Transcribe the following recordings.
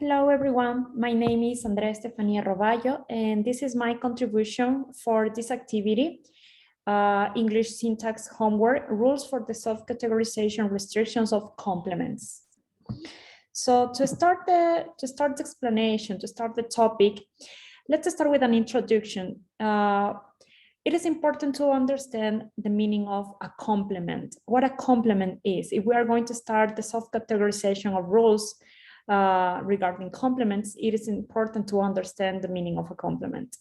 Hello, everyone. My name is Andrea Estefania Roballo, and this is my contribution for this activity, English syntax homework, rules for the self-categorization restrictions of complements. So to start the explanation, to start the topic, let's start with an introduction. It is important to understand the meaning of a complement, what a complement is. If we are going to start the self-categorization of rules regarding complements, it is important to understand the meaning of a complement.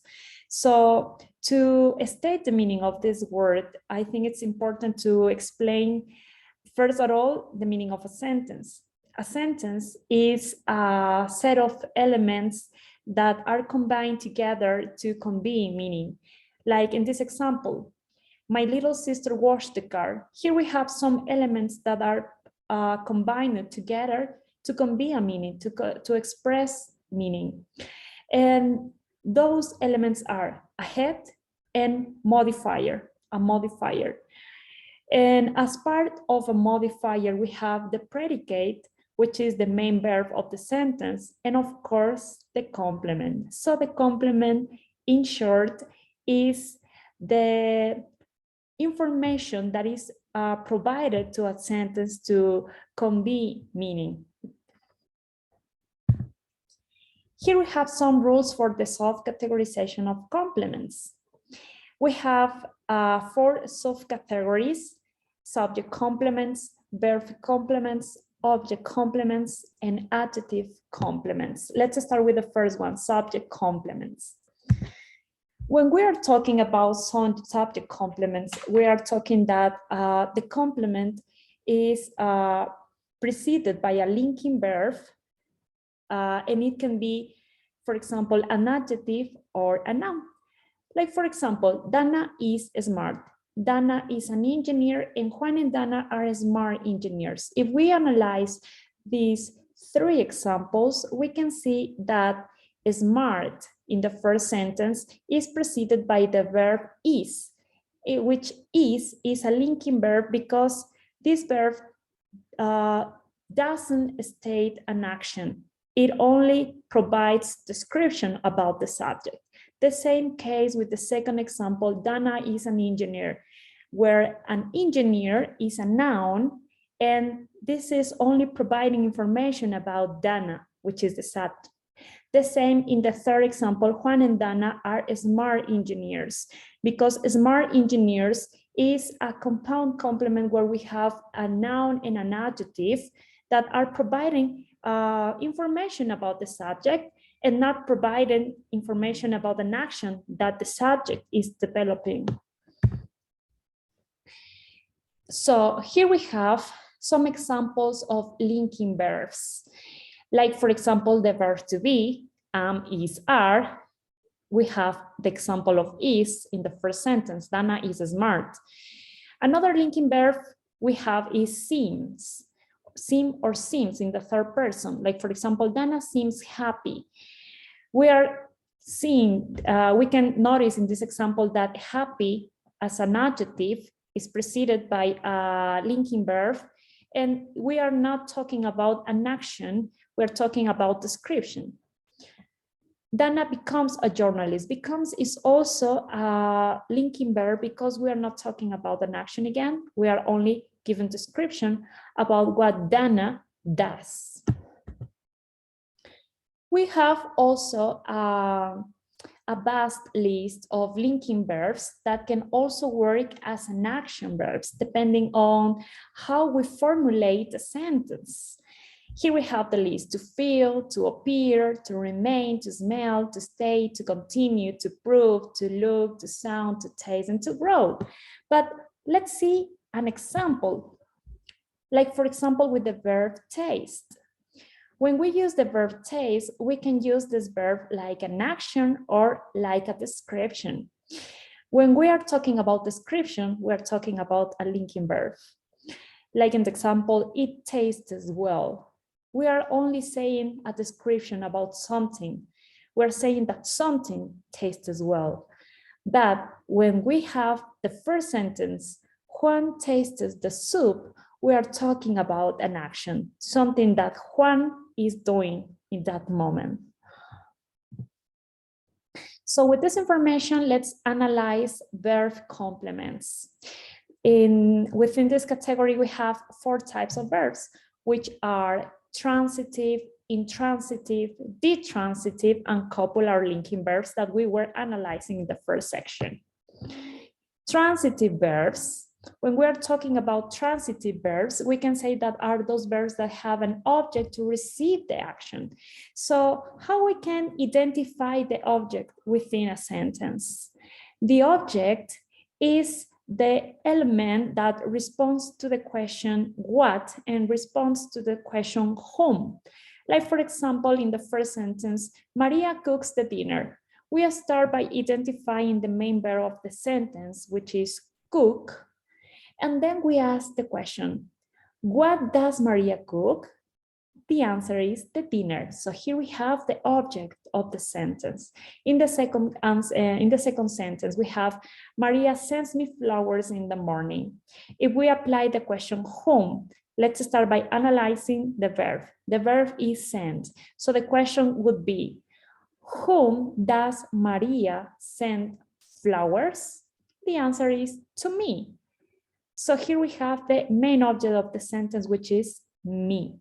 So to state the meaning of this word, I think it's important to explain, first of all, the meaning of a sentence. A sentence is a set of elements that are combined together to convey meaning. Like in this example, my little sister washed the car. Here we have some elements that are combined together to convey a meaning, to express meaning. And those elements are a head and modifier, a modifier. And as part of a modifier, we have the predicate, which is the main verb of the sentence, and of course, the complement. So the complement, in short, is the information that is provided to a sentence to convey meaning. Here we have some rules for the self-categorization of complements. We have 4 subcategories: subject complements, verb complements, object complements, and adjective complements. Let's start with the first one, subject complements. When we are talking about some subject complements, we are talking that the complement is preceded by a linking verb, and it can be, for example, an adjective or a noun. Like, for example, Dana is smart. Dana is an engineer, and Juan and Dana are smart engineers. If we analyze these 3 examples, we can see that smart in the first sentence is preceded by the verb is, which is a linking verb because this verb doesn't state an action. It only provides description about the subject. The same case with the second example, Dana is an engineer, where an engineer is a noun, and this is only providing information about Dana, which is the subject. The same in the third example, Juan and Dana are smart engineers, because smart engineers is a compound complement where we have a noun and an adjective that are providing information about the subject and not providing information about an action that the subject is developing. So here we have some examples of linking verbs. Like, for example, the verb to be, is, are. We have the example of is in the first sentence, Dana is smart. Another linking verb we have is seems. Seem or seems in the third person. Like, for example, Dana seems happy. We are seeing, we can notice in this example that happy as an adjective is preceded by a linking verb, and we are not talking about an action, we're talking about description. Dana becomes a journalist. Becomes is also a linking verb because we are not talking about an action again, we are only given description about what Dana does. We have also a vast list of linking verbs that can also work as an action verbs, depending on how we formulate a sentence. Here we have the list: to feel, to appear, to remain, to smell, to stay, to continue, to prove, to look, to sound, to taste, and to grow. But let's see an example. Like, for example, with the verb taste. When we use the verb taste, we can use this verb like an action or like a description. When we are talking about description, we're talking about a linking verb. Like in the example, it tastes well. We are only saying a description about something. We're saying that something tastes well. But when we have the first sentence, Juan tastes the soup, we are talking about an action, something that Juan is doing in that moment. So with this information, let's analyze verb complements. Within this category, we have 4 types of verbs, which are transitive, intransitive, detransitive, and copular linking verbs that we were analyzing in the first section. Transitive verbs. When we are talking about transitive verbs, we can say that are those verbs that have an object to receive the action. So how we can identify the object within a sentence? The object is the element that responds to the question what and responds to the question whom. Like for example, in the first sentence, Maria cooks the dinner. We start by identifying the main verb of the sentence, which is cook. And then we ask the question, what does Maria cook? The answer is the dinner. So here we have the object of the sentence. In the second sentence, we have Maria sends me flowers in the morning. If we apply the question whom, let's start by analyzing the verb. The verb is send. So the question would be, whom does Maria send flowers? The answer is to me. So here we have the main object of the sentence, which is me.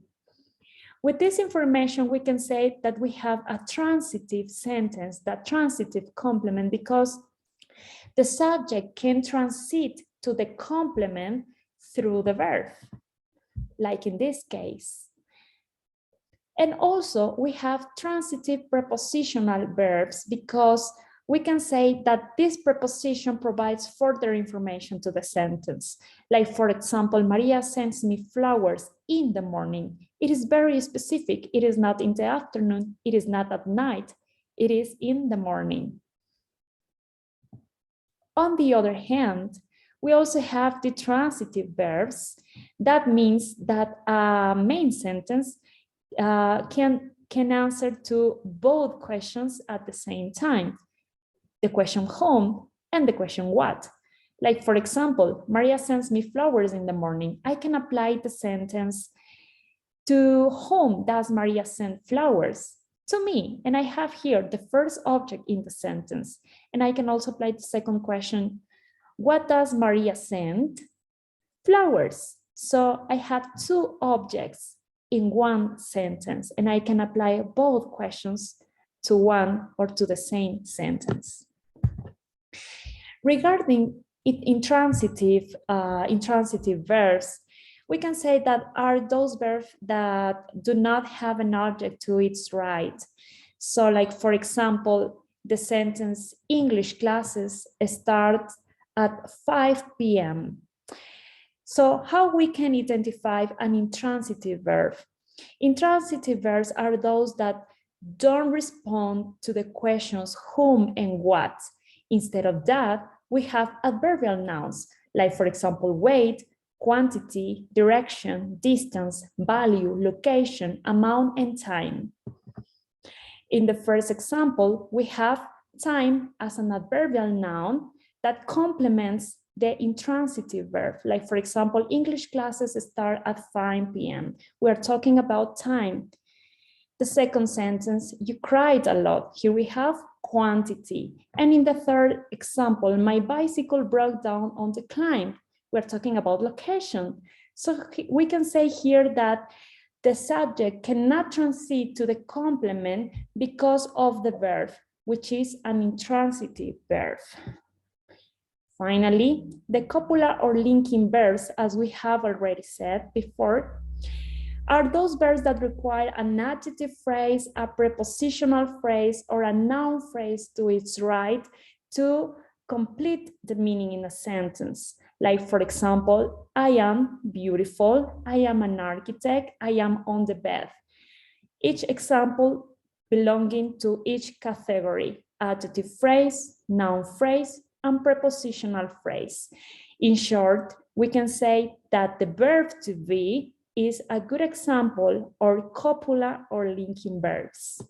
With this information, we can say that we have a transitive sentence, that transitive complement, because the subject can transit to the complement through the verb, like in this case. And also we have transitive prepositional verbs because we can say that this preposition provides further information to the sentence. Like for example, Maria sends me flowers in the morning. It is very specific. It is not in the afternoon. It is not at night. It is in the morning. On the other hand, we also have the transitive verbs. That means that a main sentence can answer to both questions at the same time. The question whom and the question what. Like for example, Maria sends me flowers in the morning. I can apply the sentence, to whom does Maria send flowers? To me. And I have here the first object in the sentence. And I can also apply the second question, what does Maria send? Flowers. So I have 2 objects in one sentence, and I can apply both questions to one or to the same sentence. Regarding intransitive verbs, we can say that are those verbs that do not have an object to its right. So like, for example, the sentence English classes start at 5 p.m. So how we can identify an intransitive verb? Intransitive verbs are those that don't respond to the questions whom and what. Instead of that, we have adverbial nouns, like for example, weight, quantity, direction, distance, value, location, amount, and time. In the first example, we have time as an adverbial noun that complements the intransitive verb. Like for example, English classes start at 5 p.m. We're talking about time. The second sentence, you cried a lot. Here we have quantity. And in the third example, my bicycle broke down on the climb. We're talking about location. So we can say here that the subject cannot transit to the complement because of the verb, which is an intransitive verb. Finally, the copular or linking verbs, as we have already said before, are those verbs that require an adjective phrase, a prepositional phrase, or a noun phrase to its right to complete the meaning in a sentence. Like, for example, I am beautiful, I am an architect, I am on the bed. Each example belonging to each category, adjective phrase, noun phrase, and prepositional phrase. In short, we can say that the verb to be is a good example of copular or linking verbs.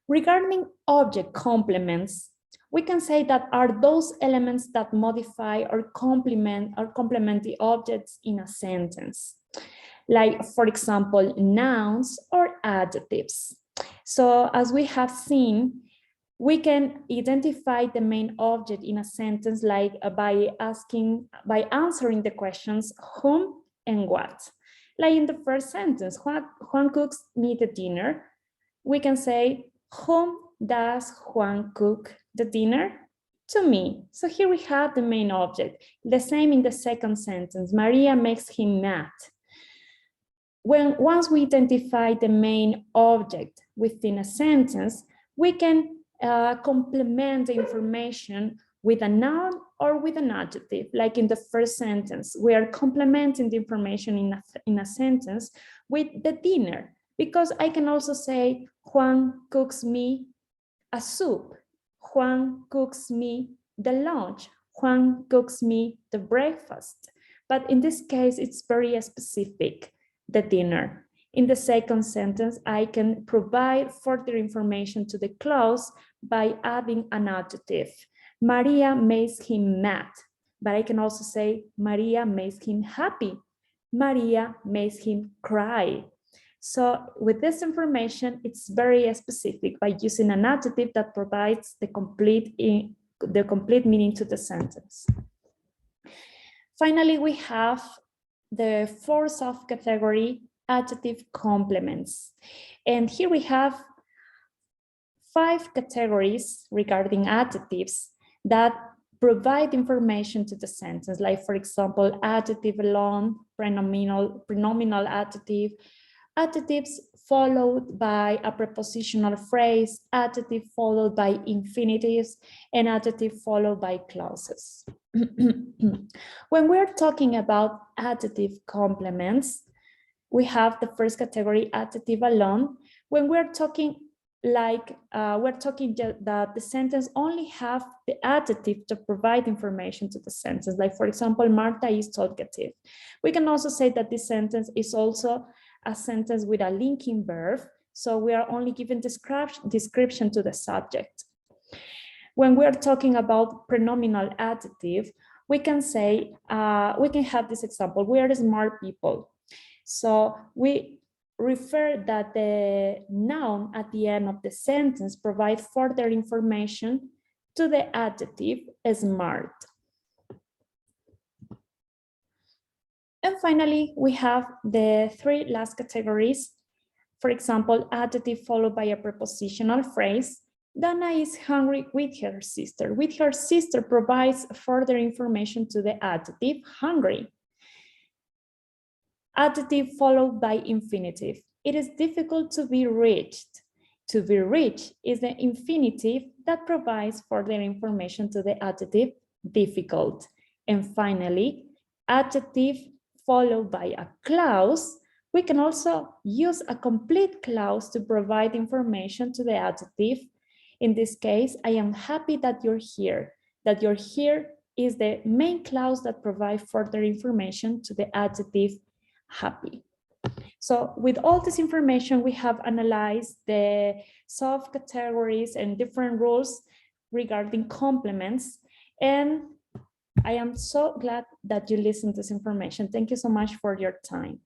Regarding object complements, we can say that are those elements that modify or complement the objects in a sentence. like, for example, nouns or adjectives. So as we have seen, we can identify the main object in a sentence like by answering the questions whom and what. Like in the first sentence, Juan cooks me the dinner. We can say, whom does Juan cook the dinner? To me. So here we have the main object. The same in the second sentence, Maria makes him mad. Once we identify the main object within a sentence, we can complement the information with a noun or with an adjective. Like in the first sentence, we are complementing the information in a sentence with the dinner, because I can also say, Juan cooks me a soup. Juan cooks me the lunch. Juan cooks me the breakfast. But in this case, it's very specific, the dinner. In the second sentence, I can provide further information to the clause by adding an adjective. Maria makes him mad, but I can also say Maria makes him happy. Maria makes him cry. So with this information, it's very specific by using an adjective that provides the complete meaning to the sentence. Finally, we have the fourth subcategory, adjective complements. And here we have 5 categories regarding adjectives that provide information to the sentence, like, for example, adjective alone, pronominal adjective, adjectives followed by a prepositional phrase, adjective followed by infinitives, and adjective followed by clauses. When we're talking about adjective complements, we have the first category, adjective alone. When we're talking that the sentence only have the adjective to provide information to the sentence. Like, for example, Marta is talkative. We can also say that this sentence is also a sentence with a linking verb. So we are only giving description to the subject. When we're talking about pronominal adjective, we can say, we can have this example, we are smart people. So we refer that the noun at the end of the sentence provides further information to the adjective smart. And finally, we have the 3 last categories. For example, adjective followed by a prepositional phrase. Dana is hungry with her sister. With her sister provides further information to the adjective hungry. Adjective followed by infinitive. It is difficult to be reached. To be reached is the infinitive that provides further information to the adjective difficult. And finally, adjective followed by a clause. We can also use a complete clause to provide information to the adjective. In this case, I am happy that you're here. That you're here is the main clause that provides further information to the adjective happy. So with all this information, we have analyzed the subcategories and different rules regarding complements. And I am so glad that you listened to this information. Thank you so much for your time.